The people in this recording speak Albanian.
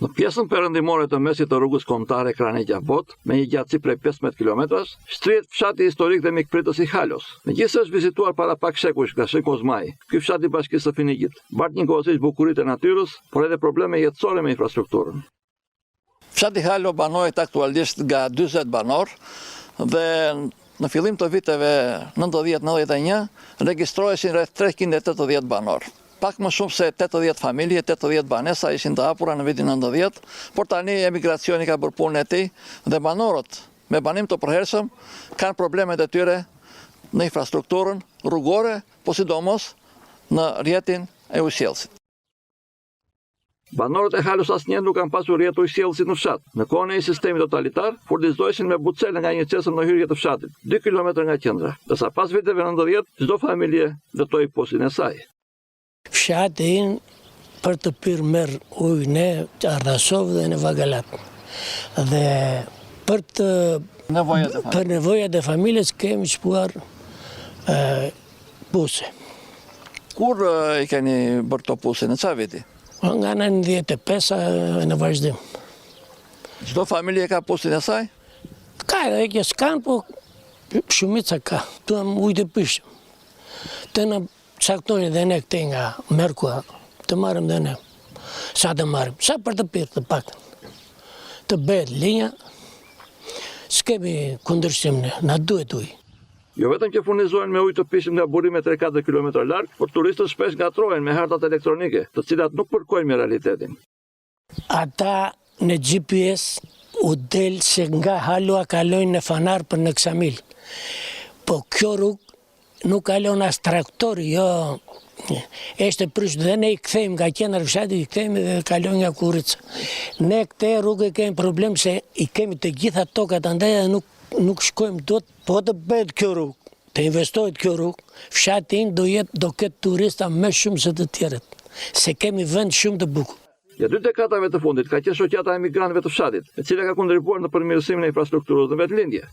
Në pjesën perëndimore të mesit të rrugës kombëtare Krani-Gjabot, me një gjatësi prej 15 kilometrash, shtrihet fshati historik dhe mikpritës i Halos. Megjithëse është vizituar para pak shekush nga Shën Kozmai, ky fshat i Bashkisë së Finigjit bart njëkohësisht bukuritë e natyrës, por edhe probleme jetësore me infrastrukturën. Fshati Halo banohet aktualisht nga 40 banor dhe në fillim të viteve 90-91 registroheshin rreth 380 banor. Pak më shumë se 80 familje, 80 banesa ishin të hapura në vitin 90, por tani emigracioni ka bërë punën e tij dhe banorët me banim të përhershëm kanë problemet e tyre në infrastrukturën rrugore, po sidomos në rrjetin e ujësjellësit. Banorët e Halos asnjëherë nuk kanë pasur rrjet ujësjellësit në fshat. Në kohën e sistemit totalitar, furnizoheshin me bucele nga një qesëm në hyrje të fshatit, 2 kilometra nga qendra, ndërsa pas viteve 90 çdo familje dëtoi posin e saj. Fshatin për të pirë merë ujë në Ardasov dhe në Vagalat. Dhe për nevojat e familjes kemi shpuar puse. Kur i keni bërë to puse, në qa viti? Nga në 95 në vazhdim. Çdo familje ka pusin e saj? Ka edhe që s'kanë, po shumica ka. Tuam ujë të pishëm. Të në caktojnë dhe ne këte nga Merkua, të marrim dhe ne. Sa të marrim? Sa për të pirë të pak. Të bëhet linja, s'kemi kundërshtim ne, na duhet ujë. Jo vetëm që furnizohen me ujë të pishëm nga burime 3-4 kilometra larg, por turistët shpesh ngatrohen me hartat elektronike, të cilat nuk përkojnë me realitetin. Ata në GPS u del se nga Halua kalojnë në Fanar për në Ksamil. Po kjo rrugë nuk kalon as traktori, jo. Eshte prysh dhe ne i kthejmë nga qendra fshati, i kthejmë dhe kalojnë nga Kurica. Ne këtë rrugë kemi problem se i kemi të gjitha tokat andaj dhe nuk shkojmë dot, po të bëhet kjo rrugë, të investohet kjo rrugë, fshati do ketë turista më shumë se të tjerët, se kemi vend shumë të bukur. Ja 2 dekadave të fundit ka qenë shoqata e emigrantëve të fshatit, e cila ka kontribuar në përmirësimin e infrastrukturës në vetlindje.